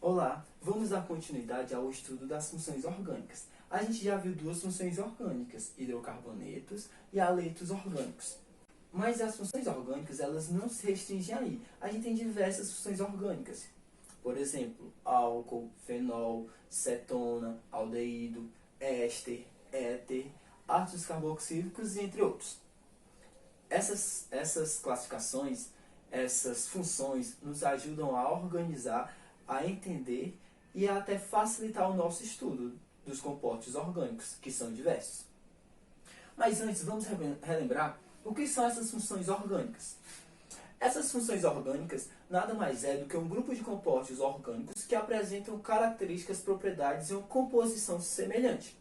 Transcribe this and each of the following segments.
Olá, vamos dar continuidade ao estudo das funções orgânicas. A gente já viu duas funções orgânicas, hidrocarbonetos e haletos orgânicos. Mas as funções orgânicas, elas não se restringem aí. A gente tem diversas funções orgânicas. Por exemplo, álcool, fenol, cetona, aldeído, éster, éter, ácidos carboxílicos e entre outros. Essas classificações, essas funções nos ajudam a organizar, a entender e a até facilitar o nosso estudo dos compostos orgânicos, que são diversos. Mas antes, vamos relembrar o que são essas funções orgânicas. Essas funções orgânicas nada mais é do que um grupo de compostos orgânicos que apresentam características, propriedades e uma composição semelhante.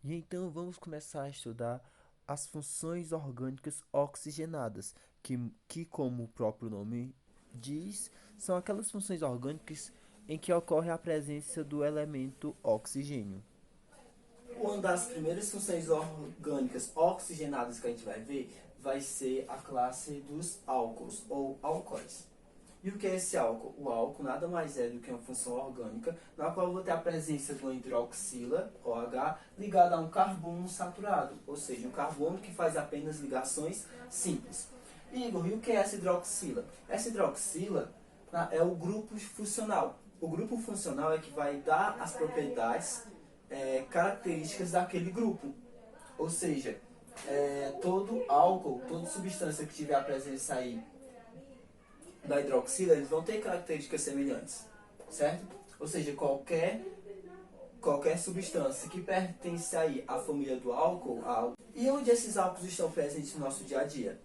E então vamos começar a estudar as funções orgânicas oxigenadas, que como o próprio nome diz, são aquelas funções orgânicas em que ocorre a presença do elemento oxigênio. Uma das primeiras funções orgânicas oxigenadas que a gente vai ver vai ser a classe dos álcools ou alcoóis. E o que é esse álcool? O álcool nada mais é do que uma função orgânica na qual eu vou ter a presença de uma hidroxila, OH, ligada a um carbono saturado, ou seja, um carbono que faz apenas ligações simples. Igor, e o que é essa hidroxila? Essa hidroxila é o grupo funcional. O grupo funcional é que vai dar as propriedades, características daquele grupo. Ou seja, todo álcool, toda substância que tiver a presença aí da hidroxila, eles vão ter características semelhantes, certo? Ou seja, qualquer substância que pertence aí à família do álcool. E onde esses álcools estão presentes no nosso dia a dia?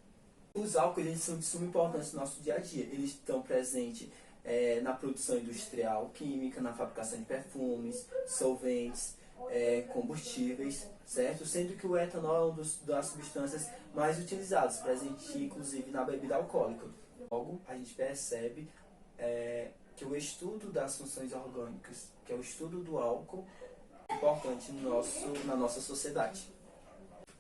Os álcools, eles são de suma importância no nosso dia a dia. Eles estão presentes na produção industrial, química, na fabricação de perfumes, solventes, combustíveis, certo? Sendo que o etanol é uma das substâncias mais utilizadas, presente inclusive na bebida alcoólica. Logo, a gente percebe que o estudo das funções orgânicas, que é o estudo do álcool, é importante na nossa sociedade.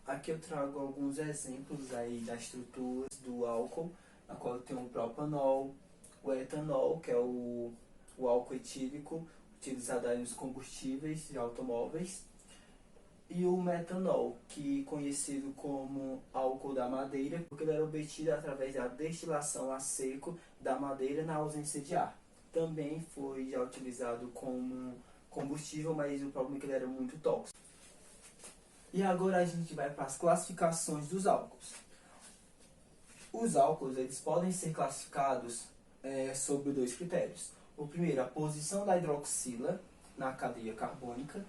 Aqui eu trago alguns exemplos aí da estrutura do álcool, na qual eu tenho o propanol, o etanol, que é o álcool etílico, utilizado aí nos combustíveis de automóveis, e o metanol, que é conhecido como álcool da madeira, porque ele era obtido através da destilação a seco da madeira na ausência de ar. Também foi já utilizado como combustível, mas o problema é que ele era muito tóxico. E agora a gente vai para as classificações dos álcools. Os álcools, eles podem ser classificados sob dois critérios. O primeiro, a posição da hidroxila na cadeia carbônica,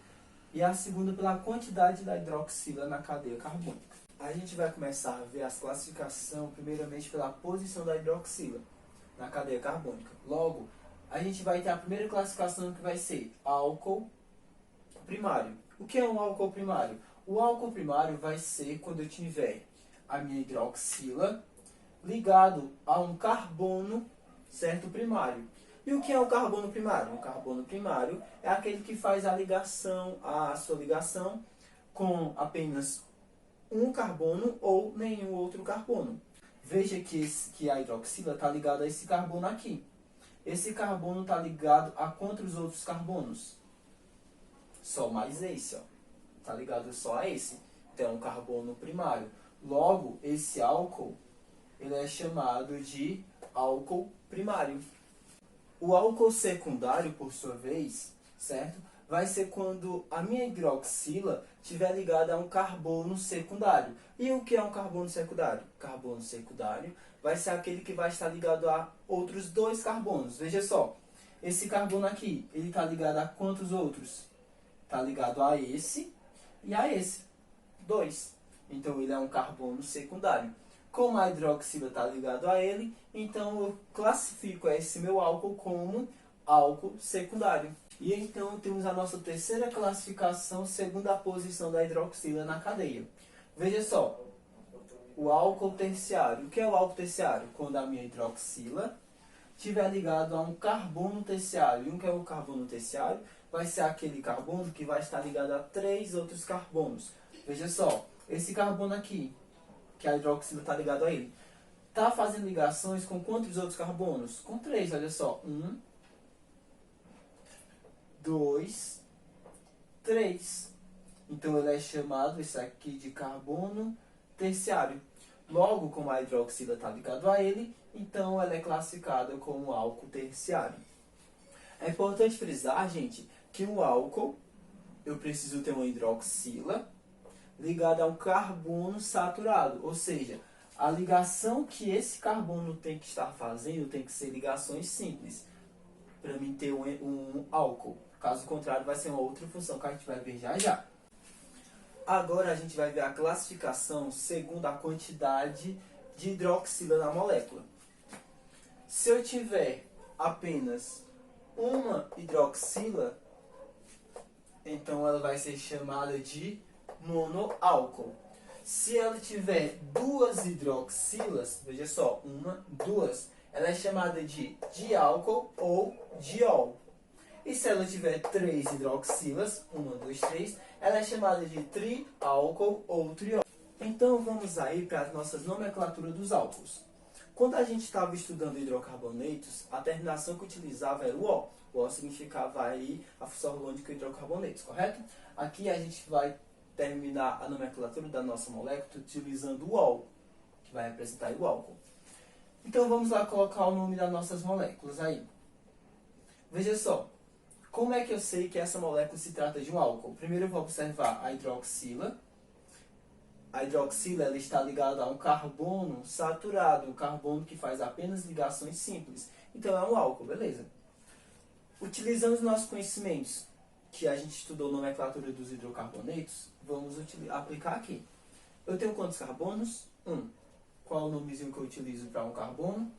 e a segunda pela quantidade da hidroxila na cadeia carbônica. A gente vai começar a ver as classificações primeiramente pela posição da hidroxila na cadeia carbônica. Logo, a gente vai ter a primeira classificação que vai ser álcool primário. O que é um álcool primário? O álcool primário vai ser quando eu tiver a minha hidroxila ligado a um carbono, certo, primário. E o que é o carbono primário? O carbono primário é aquele que faz a sua ligação com apenas um carbono ou nenhum outro carbono. Veja que a hidroxila está ligada a esse carbono aqui. Esse carbono está ligado a quantos outros carbonos? Só mais esse, ó. Está ligado só a esse. Então é um carbono primário. Logo, esse álcool ele é chamado de álcool primário. O álcool secundário, por sua vez, certo? Vai ser quando a minha hidroxila estiver ligada a um carbono secundário. E o que é um carbono secundário? Carbono secundário vai ser aquele que vai estar ligado a outros dois carbonos. Veja só, esse carbono aqui, ele está ligado a quantos outros? Está ligado a esse e a esse, dois. Então ele é um carbono secundário. Como a hidroxila está ligado a ele, então eu classifico esse meu álcool como álcool secundário. E então temos a nossa terceira classificação segundo a posição da hidroxila na cadeia. Veja só, o álcool terciário. O que é o álcool terciário? Quando a minha hidroxila estiver ligado a um carbono terciário. E o que é o carbono terciário? Vai ser aquele carbono que vai estar ligado a três outros carbonos. Veja só, esse carbono aqui, que a hidroxila está ligado a ele, tá fazendo ligações com quantos outros carbonos? Com 3, olha só. 1, 2, 3. Então ele é chamado, esse aqui, de carbono terciário. Logo, como a hidroxila está ligado a ele, então ela é classificada como álcool terciário. É importante frisar, gente, que o álcool, eu preciso ter uma hidroxila ligada a um carbono saturado. Ou seja, a ligação que esse carbono tem que estar fazendo tem que ser ligações simples, para mim ter um álcool. Caso contrário, vai ser uma outra função que a gente vai ver já já. Agora a gente vai ver a classificação segundo a quantidade de hidroxila na molécula. Se eu tiver apenas uma hidroxila, então ela vai ser chamada de monoálcool. Se ela tiver duas hidroxilas, veja só, uma, duas, ela é chamada de diálcool ou diol. E se ela tiver 3 hidroxilas, 1, 2, 3, ela é chamada de triálcool ou triol. Então vamos aí para as nossas nomenclaturas dos álcools. Quando a gente estava estudando hidrocarbonetos, a terminação que utilizava era o O. O O significava aí a função orgânica de hidrocarbonetos, correto? Aqui a gente vai terminar a nomenclatura da nossa molécula utilizando o OL, que vai representar o álcool. Então vamos lá colocar o nome das nossas moléculas aí. Veja só. Como é que eu sei que essa molécula se trata de um álcool? Primeiro eu vou observar a hidroxila. A hidroxila ela está ligada a um carbono saturado, um carbono que faz apenas ligações simples. Então é um álcool, beleza. Utilizando os nossos conhecimentos, que a gente estudou na nomenclatura dos hidrocarbonetos, vamos aplicar aqui. Eu tenho quantos carbonos? 1. Qual é o nomezinho que eu utilizo para um carbono?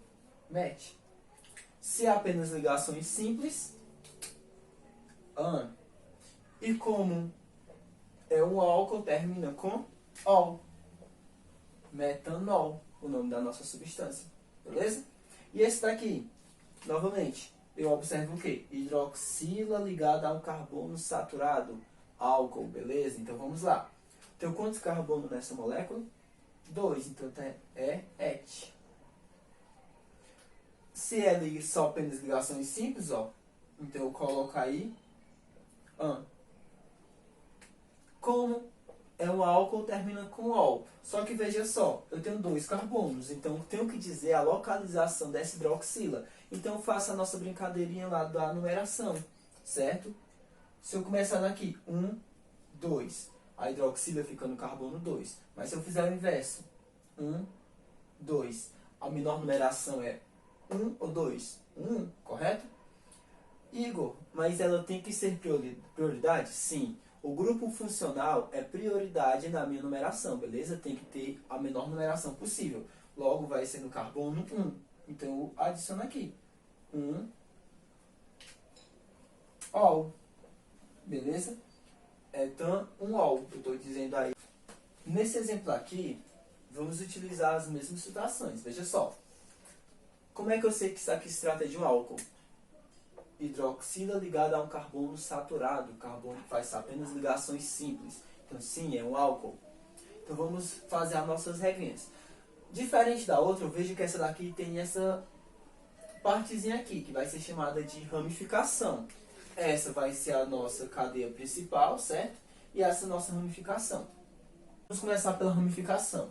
MET. Se é apenas ligações simples, AN. E como é um álcool, termina com OL. Metanol, o nome da nossa substância. Beleza? E esse daqui, novamente, eu observo o quê? Hidroxila ligada a um carbono saturado. Álcool, beleza? Então vamos lá. Tem quantos carbonos nessa molécula? 2, então é ET. Se é só apenas ligações simples, ó, então eu coloco aí AN. Como é um álcool, termina com OL. Só que veja só, eu tenho 2 carbonos, então eu tenho que dizer a localização dessa hidroxila. Então eu faço a nossa brincadeirinha lá da numeração, certo? Se eu começar daqui, 1, 2, a hidroxila fica no carbono 2. Mas se eu fizer o inverso, 1, 2, a menor numeração é 1 ou 2? 1, correto? Igor, mas ela tem que ser prioridade? Sim. O grupo funcional é prioridade na minha numeração, beleza? Tem que ter a menor numeração possível. Logo vai ser no carbono 1. Então eu adiciono aqui. 1, OL. Beleza? Então, um OL, eu estou dizendo aí. Nesse exemplo aqui, vamos utilizar as mesmas situações. Veja só. Como é que eu sei que isso aqui se trata de um álcool? Hidroxila ligada a um carbono saturado. Carbono que faz apenas ligações simples. Então, sim, é um álcool. Então, vamos fazer as nossas regrinhas. Diferente da outra, eu vejo que essa daqui tem essa partezinha aqui, que vai ser chamada de ramificação. Essa vai ser a nossa cadeia principal, certo? E essa é a nossa ramificação. Vamos começar pela ramificação.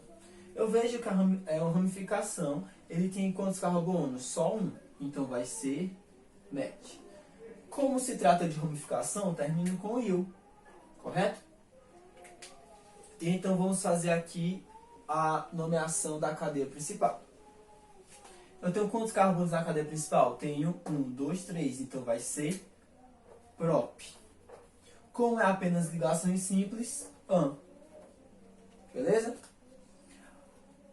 Eu vejo que uma ramificação, ele tem quantos carbonos? Só um. Então vai ser MET. Como se trata de ramificação, termina com IL, correto? E então vamos fazer aqui a nomeação da cadeia principal. Eu tenho quantos carbonos na cadeia principal? Tenho 1, 2, 3, então vai ser prop. Como é apenas ligações simples, AN. Beleza?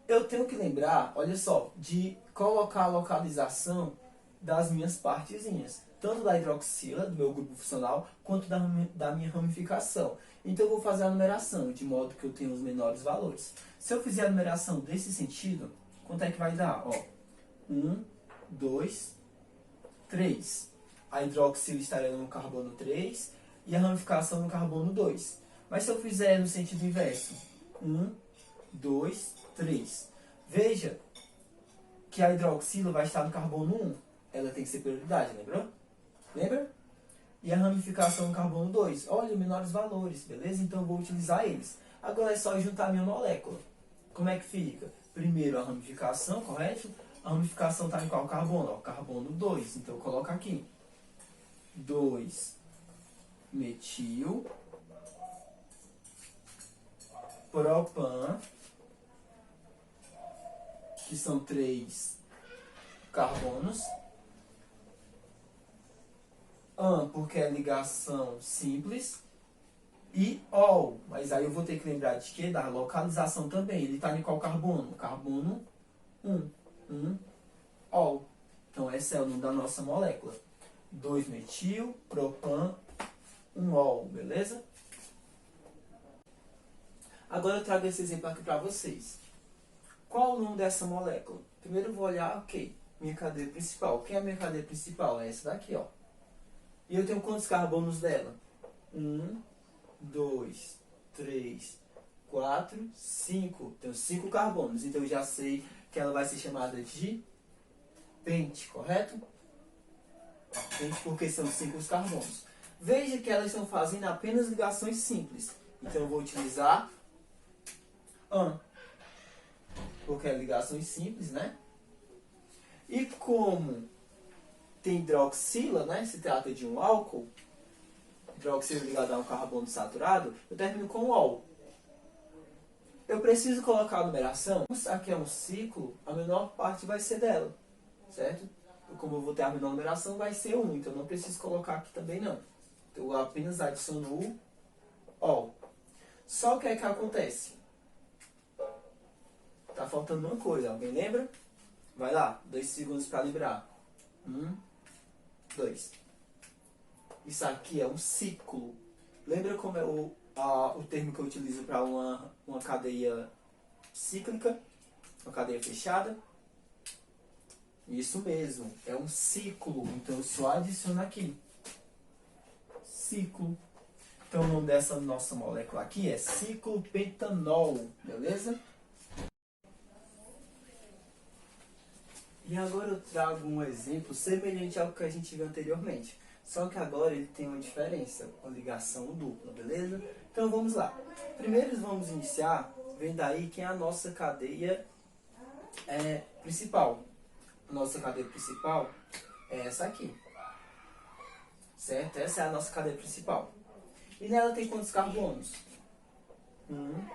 Eu tenho que lembrar, olha só, de colocar a localização das minhas partezinhas. Tanto da hidroxila, do meu grupo funcional, quanto da minha ramificação. Então eu vou fazer a numeração, de modo que eu tenha os menores valores. Se eu fizer a numeração desse sentido, quanto é que vai dar? Ó, 1, 2, 3. A hidroxila estaria no carbono 3 e a ramificação no carbono 2. Mas se eu fizer no sentido inverso, 1, 2, 3. Veja que a hidroxila vai estar no carbono 1. Ela tem que ser prioridade, lembrou? Lembra? E a ramificação no carbono 2. Olha, menores valores, beleza? Então eu vou utilizar eles. Agora é só juntar a minha molécula. Como é que fica? Primeiro a ramificação, correto? A ramificação está em qual carbono? Ó, carbono 2. Então eu coloco aqui 2 metil propan, que são 3 carbonos. An, porque é ligação simples. E ol, mas aí eu vou ter que lembrar de quê? Da localização também. Ele está em qual carbono? Carbono 1. Ol. Então esse é o nome da nossa molécula. 2-metil, propan, 1-ol, beleza? Agora eu trago esse exemplo aqui para vocês. Qual o nome dessa molécula? Primeiro eu vou olhar, ok, minha cadeia principal. Quem é a minha cadeia principal? É essa daqui, ó. E eu tenho quantos carbonos dela? 1, 2, 3, 4, 5. Tenho 5 carbonos. Então eu já sei que ela vai ser chamada de pente, correto? Pente porque são 5 os carbonos. Veja que elas estão fazendo apenas ligações simples. Então eu vou utilizar an, porque é ligações simples, né? E como tem hidroxila, né? Se trata de um álcool, hidroxila ligado a um carbono saturado, eu termino com ol. Eu preciso colocar a numeração. Aqui é um ciclo, a menor parte vai ser dela, certo? Como eu vou ter a menor numeração, vai ser 1, então não preciso colocar aqui também não. Então eu apenas adiciono o ol. Só que é que acontece? Tá faltando uma coisa, alguém lembra? Vai lá, 2 segundos para lembrar. 1, 2. Isso aqui é um ciclo. Lembra como é o termo que eu utilizo para uma cadeia cíclica? Uma cadeia fechada? Isso mesmo, é um ciclo. Então eu só adiciono aqui. Ciclo. Então o nome dessa nossa molécula aqui é ciclopentanol, beleza? E agora eu trago um exemplo semelhante ao que a gente viu anteriormente. Só que agora ele tem uma diferença, uma ligação dupla, beleza? Então vamos lá. Primeiro vamos iniciar vendo aí quem é a nossa cadeia principal. A nossa cadeia principal é essa aqui. Certo? Essa é a nossa cadeia principal. E nela tem quantos carbonos? 1,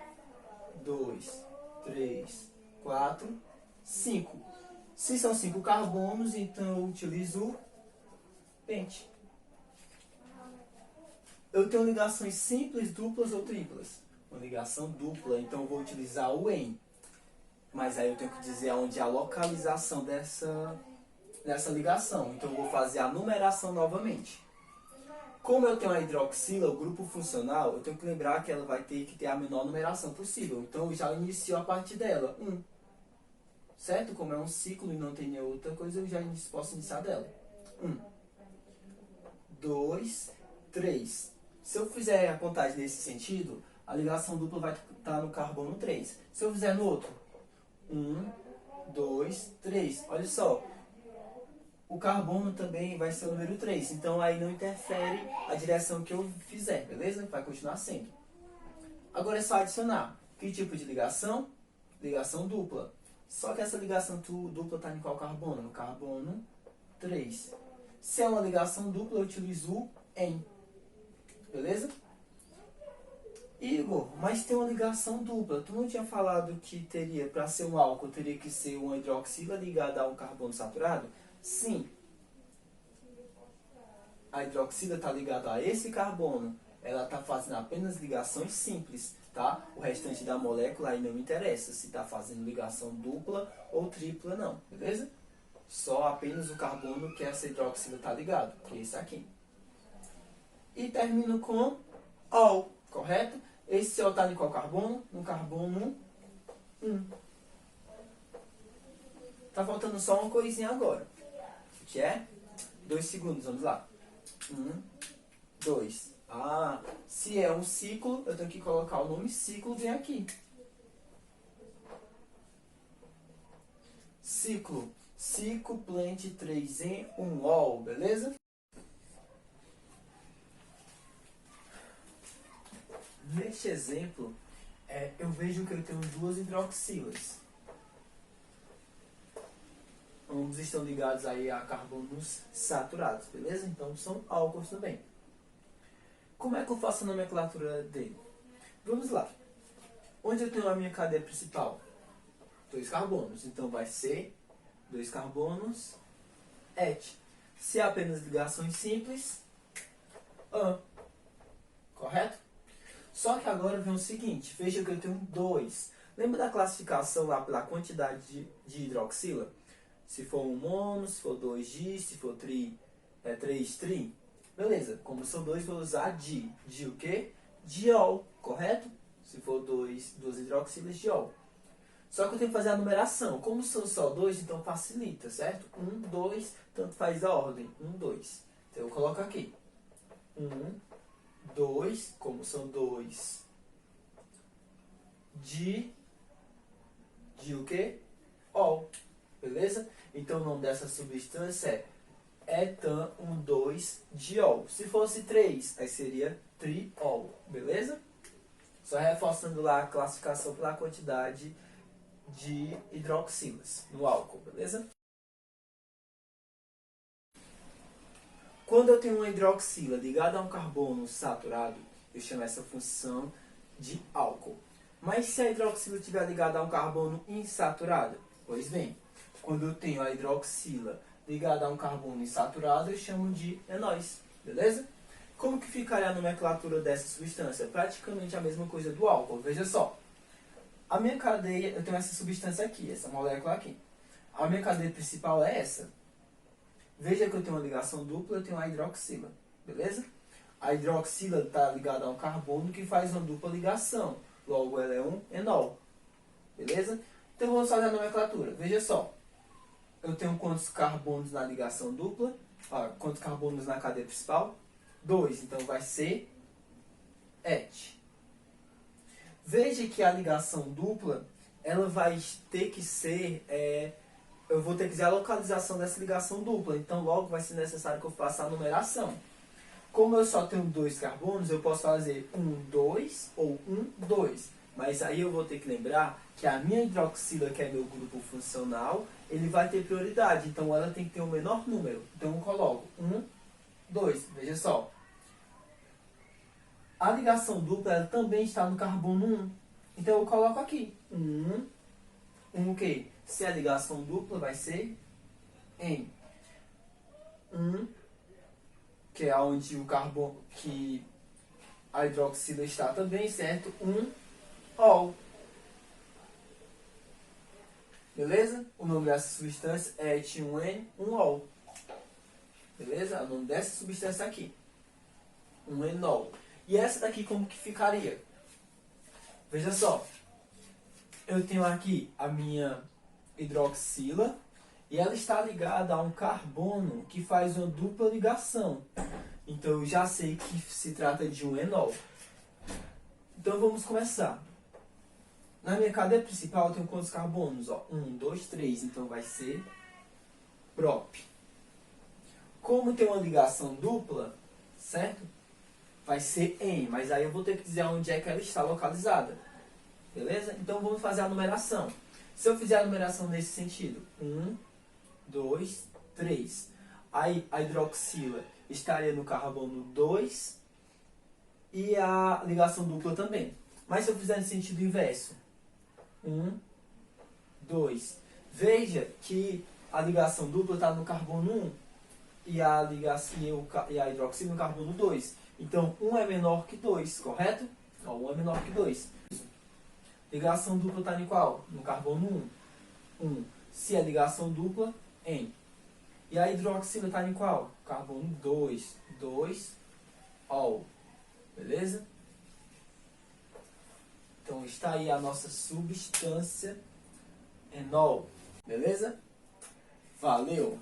2, 3, 4, 5. Se são 5 carbonos, então eu utilizo o pente. Eu tenho ligações simples, duplas ou triplas? Uma ligação dupla, então eu vou utilizar o en. Mas aí eu tenho que dizer onde é a localização dessa ligação. Então eu vou fazer a numeração novamente. Como eu tenho a hidroxila, o grupo funcional, eu tenho que lembrar que ela vai ter que ter a menor numeração possível. Então eu já inicio a partir dela. 1. Certo? Como é um ciclo e não tem nenhuma outra coisa, eu já posso iniciar dela. 1, 2, 3. Se eu fizer a contagem nesse sentido, a ligação dupla vai estar no carbono 3. Se eu fizer no outro, 1, 2, 3. Olha só, o carbono também vai ser o número 3. Então aí não interfere a direção que eu fizer, beleza? Vai continuar sendo. Agora é só adicionar. Que tipo de ligação? Ligação dupla. Só que essa ligação dupla está em qual carbono? No carbono 3. Se é uma ligação dupla, eu utilizo o en. Beleza? Igor, mas tem uma ligação dupla. Tu não tinha falado que teria, para ser um álcool, teria que ser uma hidroxila ligada a um carbono saturado? Sim. A hidroxila está ligada a esse carbono. Ela está fazendo apenas ligações simples, tá? O restante da molécula aí não interessa se está fazendo ligação dupla ou tripla, não. Beleza? Só apenas o carbono que essa hidroxila está ligado, que é esse aqui. E termino com ol, correto? Esse ol está em qual carbono? No carbono 1. Tá faltando só uma coisinha agora. Que é 2 segundos, vamos lá. 1, 2. Ah, se é um ciclo, eu tenho que colocar o nome ciclo bem aqui. Se ciclo. Cicoplente 3 em 1-ol, beleza? Neste exemplo, eu vejo que eu tenho duas hidroxilas. Ambos estão ligados aí a carbonos saturados, beleza? Então são álcools também. Como é que eu faço a nomenclatura dele? Vamos lá. Onde eu tenho a minha cadeia principal? 2 carbonos. Então vai ser 2 carbonos, et. Se é apenas ligações simples, an. Correto? Só que agora vem o seguinte, veja que eu tenho 2. Lembra da classificação lá pela quantidade de hidroxila? Se for 1 mono, se for 2 di, se for 3 tri. Beleza, como são 2, vou usar di. Di o quê? Diol, correto? Se for 2 hidroxilas, diol. Só que eu tenho que fazer a numeração. Como são só 2, então facilita, certo? 1, 2, tanto faz a ordem. 1, 2. Então eu coloco aqui. 1, 2, como são 2 di o quê? Ol. Beleza? Então o nome dessa substância é etan-1,2-diol. Se fosse 3, aí seria triol. Beleza? Só reforçando lá a classificação pela quantidade de hidroxilas no álcool. Beleza? Quando eu tenho uma hidroxila ligada a um carbono saturado, eu chamo essa função de álcool. Mas se a hidroxila estiver ligada a um carbono insaturado? Pois bem, quando eu tenho a hidroxila ligada a um carbono insaturado, eu chamo de enóis, beleza? Como que ficaria a nomenclatura dessa substância? Praticamente a mesma coisa do álcool, veja só. A minha cadeia, eu tenho essa substância aqui, essa molécula aqui. A minha cadeia principal é essa. Veja que eu tenho uma ligação dupla, eu tenho a hidroxila, beleza? A hidroxila está ligada a um carbono que faz uma dupla ligação, logo ela é um enol, beleza? Então vamos fazer a nomenclatura, veja só. Eu tenho quantos carbonos na ligação dupla? Quantos carbonos na cadeia principal? 2, então vai ser et. Veja que a ligação dupla, ela vai ter que ser, eu vou ter que dizer a localização dessa ligação dupla, então logo vai ser necessário que eu faça a numeração. Como eu só tenho 2 carbonos, eu posso fazer 1, 2 ou 1, 2. Mas aí eu vou ter que lembrar que a minha hidroxila, que é meu grupo funcional, ele vai ter prioridade. Então ela tem que ter o menor número. Então eu coloco 1, 2. Veja só. A ligação dupla ela também está no carbono 1. Então eu coloco aqui 1 o quê? Se a ligação dupla vai ser em 1, que é onde o carbono, que a hidroxila está também, certo? 1-ol. Beleza? O nome dessa substância é et1N1-ol. Beleza? O nome dessa substância aqui. 1-enol. E essa daqui como que ficaria? Veja só. Eu tenho aqui a minha hidroxila e ela está ligada a um carbono que faz uma dupla ligação. Então eu já sei que se trata de um enol. Então vamos começar. Na minha cadeia principal eu tenho quantos carbonos? 1, 2, 3. Então vai ser prop. Como tem uma ligação dupla, certo? Vai ser en, mas aí eu vou ter que dizer onde é que ela está localizada. Beleza? Então vamos fazer a numeração. Se eu fizer a numeração nesse sentido, 1, 2, 3. Aí a hidroxila estaria no carbono 2 e a ligação dupla também. Mas se eu fizer no sentido inverso, 1, 2. Veja que a ligação dupla está no carbono 1 e a hidroxila no carbono 2. Então 1 é menor que 2, correto? 1 é menor que 2. Ligação dupla está em qual? No carbono 1. 1. Se é ligação dupla, en. E a hidroxila está em qual? Carbono 2. 2-ol. Beleza? Então está aí a nossa substância enol. Beleza? Valeu!